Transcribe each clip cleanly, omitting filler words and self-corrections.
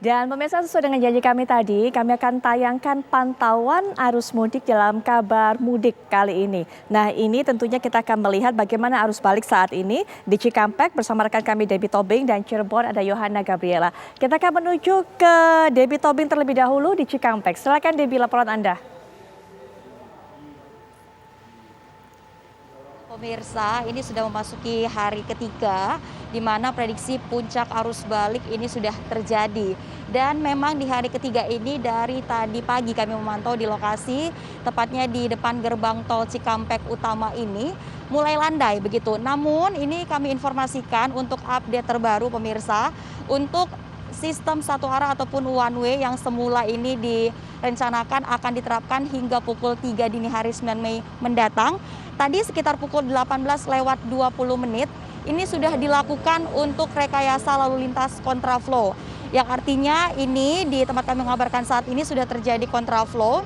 Dan pemirsa, sesuai dengan janji kami tadi, kami akan tayangkan pantauan arus mudik dalam kabar mudik kali ini. Nah, ini tentunya kita akan melihat bagaimana arus balik saat ini di Cikampek bersama rekan kami Debbie Tobing dan Cirebon ada Yohana Gabriela. Kita akan menuju ke Debbie Tobing terlebih dahulu di Cikampek. Silakan Debbie, laporan Anda. Pemirsa, ini sudah memasuki hari ketiga di mana prediksi puncak arus balik ini sudah terjadi. Dan memang di hari ketiga ini dari tadi pagi kami memantau di lokasi, tepatnya di depan gerbang tol Cikampek Utama ini, mulai landai begitu. Namun ini kami informasikan untuk update terbaru pemirsa, untuk sistem satu arah ataupun one way yang semula ini direncanakan akan diterapkan hingga pukul 3 dini hari 9 Mei mendatang. Tadi sekitar pukul 18:20 ini sudah dilakukan untuk rekayasa lalu lintas kontraflow. Yang artinya ini di tempat kami mengabarkan saat ini sudah terjadi kontraflow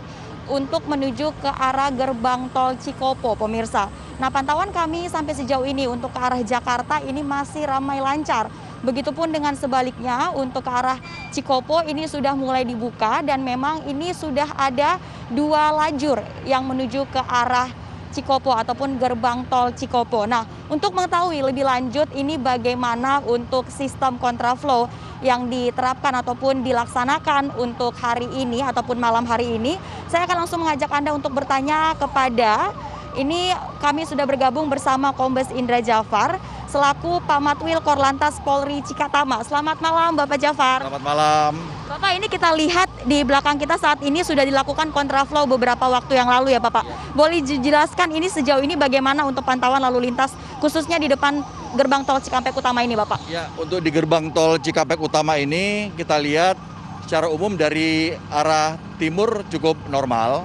untuk menuju ke arah gerbang tol Cikopo, pemirsa. Nah, pantauan kami sampai sejauh ini untuk ke arah Jakarta ini masih ramai lancar. Begitupun dengan sebaliknya untuk ke arah Cikopo ini sudah mulai dibuka dan memang ini sudah ada 2 lajur yang menuju ke arah Cikopo ataupun gerbang tol Cikopo. Nah, untuk mengetahui lebih lanjut ini bagaimana untuk sistem kontraflow yang diterapkan ataupun dilaksanakan untuk hari ini ataupun malam hari ini, saya akan langsung mengajak Anda untuk bertanya kepada, ini kami sudah bergabung bersama Kombes Indra Jafar selaku Pamatwil Korlantas Polri Cikatama. Selamat malam Bapak Jafar. Selamat malam. Bapak, ini kita lihat di belakang kita saat ini sudah dilakukan kontraflow beberapa waktu yang lalu ya Bapak. Boleh dijelaskan ini sejauh ini bagaimana untuk pantauan lalu lintas khususnya di depan gerbang tol Cikampek Utama ini Bapak? Ya, untuk di gerbang tol Cikampek Utama ini kita lihat secara umum dari arah timur cukup normal.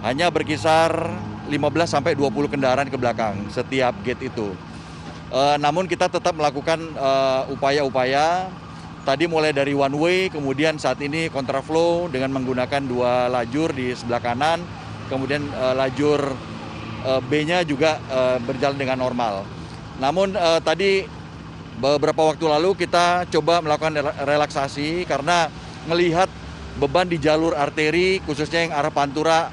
Hanya berkisar 15 sampai 20 kendaraan ke belakang setiap gate itu. Namun kita tetap melakukan upaya-upaya tadi mulai dari one way, kemudian saat ini kontraflow dengan menggunakan 2 lajur di sebelah kanan, kemudian lajur B-nya juga berjalan dengan normal. Namun tadi beberapa waktu lalu kita coba melakukan relaksasi karena melihat beban di jalur arteri khususnya yang arah Pantura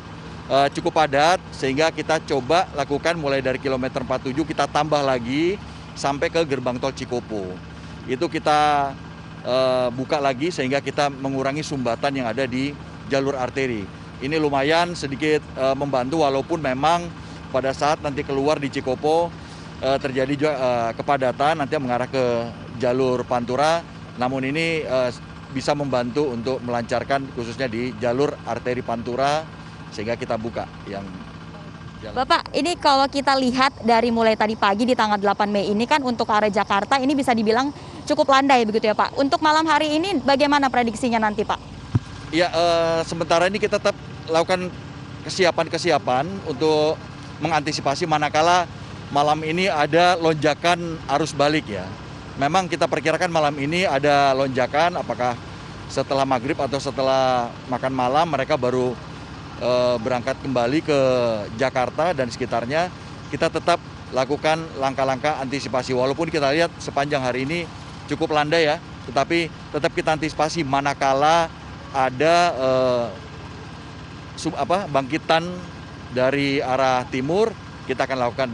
cukup padat, sehingga kita coba lakukan mulai dari kilometer 47 kita tambah lagi sampai ke gerbang tol Cikopo. Itu kita buka lagi sehingga kita mengurangi sumbatan yang ada di jalur arteri. Ini lumayan sedikit membantu walaupun memang pada saat nanti keluar di Cikopo terjadi juga kepadatan nanti mengarah ke jalur Pantura. Namun ini bisa membantu untuk melancarkan khususnya di jalur arteri Pantura sehingga kita buka yang jalan. Bapak, ini kalau kita lihat dari mulai tadi pagi di tanggal 8 Mei ini kan untuk arah Jakarta ini bisa dibilang cukup landai begitu ya Pak. Untuk malam hari ini bagaimana prediksinya nanti Pak? Ya, sementara ini kita tetap lakukan kesiapan untuk mengantisipasi manakala malam ini ada lonjakan arus balik ya. Memang kita perkirakan malam ini ada lonjakan, apakah setelah maghrib atau setelah makan malam mereka baru berangkat kembali ke Jakarta dan sekitarnya. Kita tetap lakukan langkah-langkah antisipasi walaupun kita lihat sepanjang hari ini cukup landai ya, tetapi tetap kita antisipasi manakala ada bangkitan dari arah timur, kita akan lakukan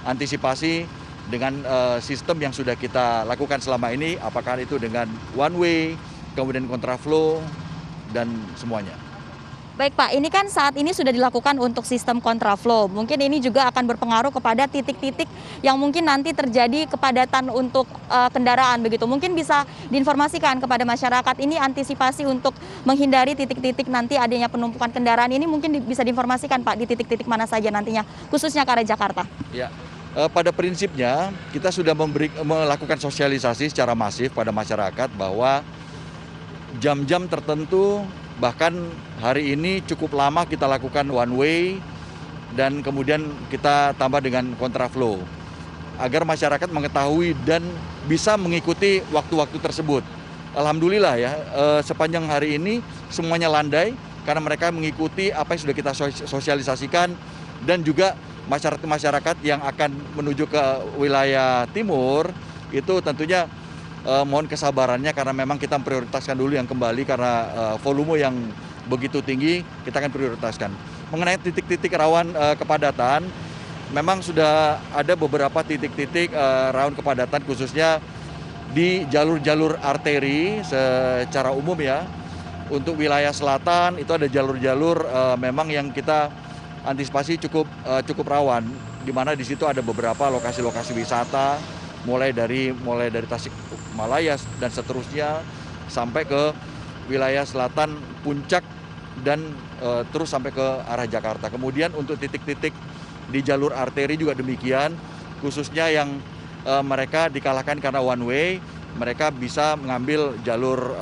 antisipasi dengan sistem yang sudah kita lakukan selama ini, apakah itu dengan one way, kemudian kontraflow dan semuanya. Baik Pak, ini kan saat ini sudah dilakukan untuk sistem kontraflow. Mungkin ini juga akan berpengaruh kepada titik-titik yang mungkin nanti terjadi kepadatan untuk kendaraan begitu. Mungkin bisa diinformasikan kepada masyarakat ini antisipasi untuk menghindari titik-titik nanti adanya penumpukan kendaraan ini mungkin bisa diinformasikan Pak di titik-titik mana saja nantinya, khususnya ke arah Jakarta. Ya, pada prinsipnya kita sudah melakukan sosialisasi secara masif pada masyarakat bahwa jam-jam tertentu, bahkan hari ini cukup lama kita lakukan one way dan kemudian kita tambah dengan kontraflow agar masyarakat mengetahui dan bisa mengikuti waktu-waktu tersebut. Alhamdulillah ya, sepanjang hari ini semuanya landai karena mereka mengikuti apa yang sudah kita sosialisasikan, dan juga masyarakat yang akan menuju ke wilayah timur itu tentunya mohon kesabarannya karena memang kita prioritaskan dulu yang kembali karena volume yang begitu tinggi kita akan prioritaskan. Mengenai titik-titik rawan kepadatan, memang sudah ada beberapa titik-titik rawan kepadatan khususnya di jalur-jalur arteri secara umum ya. Untuk wilayah selatan itu ada jalur-jalur memang yang kita antisipasi cukup rawan, di mana di situ ada beberapa lokasi-lokasi wisata mulai dari Tasikmalaya dan seterusnya sampai ke wilayah selatan Puncak dan terus sampai ke arah Jakarta. Kemudian untuk titik-titik di jalur arteri juga demikian, khususnya yang mereka dikalahkan karena one way, mereka bisa mengambil jalur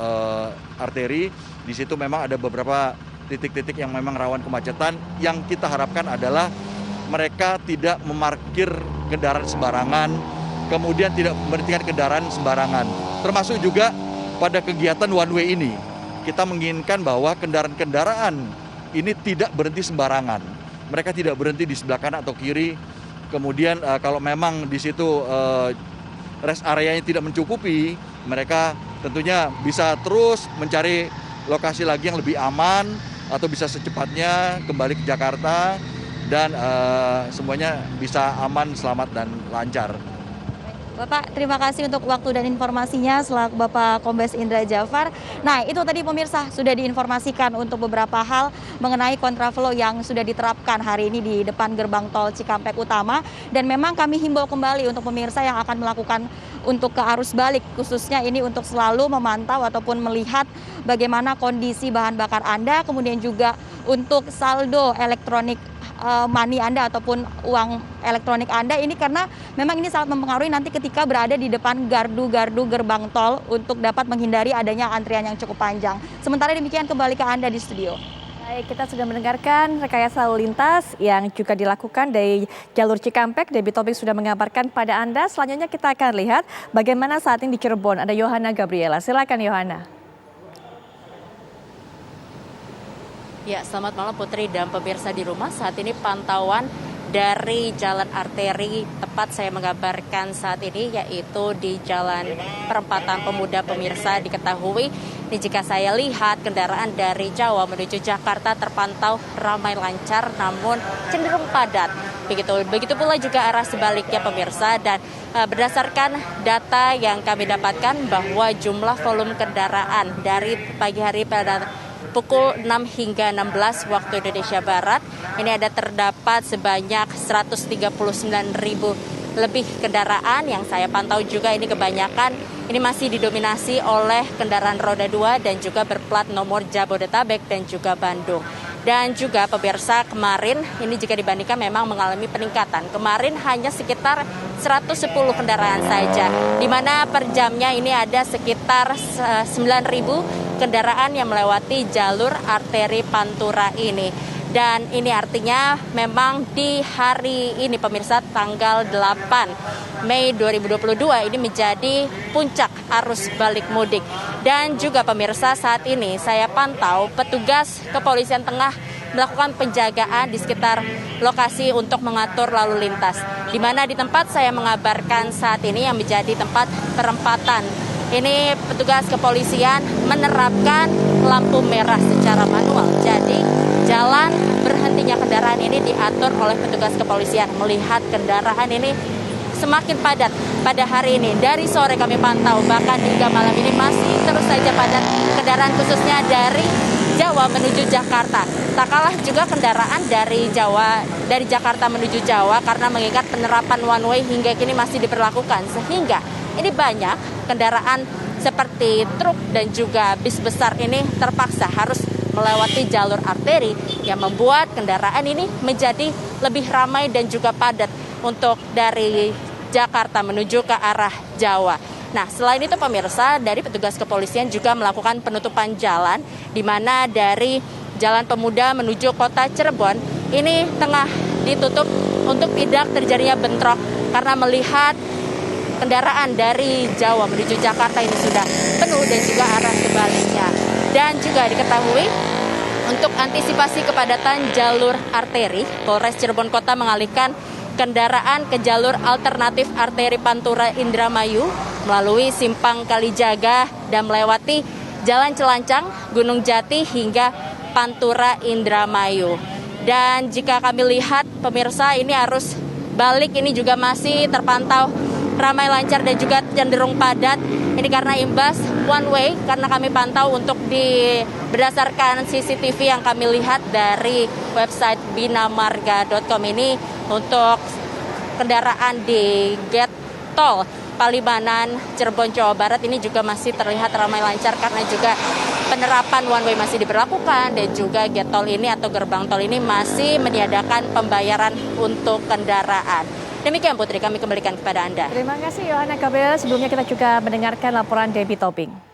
arteri. Di situ memang ada beberapa titik-titik yang memang rawan kemacetan. Yang kita harapkan adalah mereka tidak memarkir kendaraan sembarangan, kemudian tidak memberhentikan kendaraan sembarangan. Termasuk juga pada kegiatan one way ini, kita menginginkan bahwa kendaraan-kendaraan ini tidak berhenti sembarangan. Mereka tidak berhenti di sebelah kanan atau kiri. Kemudian kalau memang di situ rest areanya tidak mencukupi, mereka tentunya bisa terus mencari lokasi lagi yang lebih aman atau bisa secepatnya kembali ke Jakarta dan semuanya bisa aman, selamat dan lancar. Bapak, terima kasih untuk waktu dan informasinya selaku Bapak Kombes Indra Jafar. Nah, itu tadi pemirsa sudah diinformasikan untuk beberapa hal mengenai kontraflow yang sudah diterapkan hari ini di depan gerbang tol Cikampek Utama. Dan memang kami himbau kembali untuk pemirsa yang akan melakukan untuk ke arus balik, khususnya ini untuk selalu memantau ataupun melihat bagaimana kondisi bahan bakar Anda, kemudian juga untuk saldo elektronik money Anda ataupun uang elektronik Anda ini, karena memang ini sangat mempengaruhi nanti ketika berada di depan gardu-gardu gerbang tol untuk dapat menghindari adanya antrian yang cukup panjang. Sementara demikian, kembali ke Anda di studio. Baik, kita sudah mendengarkan rekayasa lalu lintas yang juga dilakukan dari jalur Cikampek. Debbie Tobing sudah mengabarkan pada Anda. Selanjutnya kita akan lihat bagaimana saat ini di Cirebon. Ada Yohana Gabriela. Silakan Yohana. Ya, selamat malam Putri dan pemirsa di rumah. Saat ini pantauan dari jalan arteri tepat saya mengabarkan saat ini, yaitu di Jalan Perempatan Pemuda. Pemirsa, diketahui ini jika saya lihat kendaraan dari Jawa menuju Jakarta terpantau ramai lancar namun cenderung padat. Begitu pula juga arah sebaliknya pemirsa, dan berdasarkan data yang kami dapatkan bahwa jumlah volume kendaraan dari pagi hari pada pukul 6 hingga 16 waktu Indonesia Barat, ini ada terdapat sebanyak 139.000 lebih kendaraan yang saya pantau juga. Ini kebanyakan ini masih didominasi oleh kendaraan roda 2 dan juga berplat nomor Jabodetabek dan juga Bandung. Dan juga pemirsa, kemarin ini jika dibandingkan memang mengalami peningkatan. Kemarin hanya sekitar 110 kendaraan saja, di mana per jamnya ini ada sekitar 9.000 kendaraan yang melewati jalur arteri Pantura ini. Dan ini artinya memang di hari ini pemirsa, tanggal 8 Mei 2022 ini menjadi puncak arus balik mudik. Dan juga pemirsa, saat ini saya pantau petugas kepolisian tengah melakukan penjagaan di sekitar lokasi untuk mengatur lalu lintas. Di mana di tempat saya mengabarkan saat ini yang menjadi tempat perempatan, ini petugas kepolisian menerapkan lampu merah secara manual. Jadi jalan berhentinya kendaraan ini diatur oleh petugas kepolisian. Melihat kendaraan ini semakin padat pada hari ini. Dari sore kami pantau, bahkan hingga malam ini masih terus saja padat kendaraan, khususnya dari Jawa menuju Jakarta. Tak kalah juga kendaraan dari Jakarta menuju Jawa, karena mengingat penerapan one way hingga kini masih diberlakukan, sehingga ini banyak kendaraan seperti truk dan juga bis besar ini terpaksa harus melewati jalur arteri yang membuat kendaraan ini menjadi lebih ramai dan juga padat untuk dari Jakarta menuju ke arah Jawa. Nah, selain itu pemirsa, dari petugas kepolisian juga melakukan penutupan jalan, di mana dari Jalan Pemuda menuju kota Cirebon ini tengah ditutup untuk tidak terjadinya bentrok, karena melihat kendaraan dari Jawa menuju Jakarta ini sudah penuh dan juga arah sebaliknya. Dan juga diketahui untuk antisipasi kepadatan jalur arteri, Polres Cirebon Kota mengalihkan kendaraan ke jalur alternatif arteri Pantura Indramayu melalui Simpang Kalijaga dan melewati Jalan Celancang, Gunung Jati hingga Pantura Indramayu. Dan jika kami lihat pemirsa, ini arus balik ini juga masih terpantau ramai lancar dan juga cenderung padat. Ini karena imbas one way, karena kami pantau berdasarkan CCTV yang kami lihat dari website binamarga.com ini untuk kendaraan di gate tol Palimanan Cirebon Jawa Barat ini juga masih terlihat ramai lancar karena juga penerapan one way masih diberlakukan dan juga gate tol ini atau gerbang tol ini masih meniadakan pembayaran untuk kendaraan. Demikian Putri, kami kembalikan kepada Anda. Terima kasih Yohana Kabel. Sebelumnya kita juga mendengarkan laporan Debbie Tobing.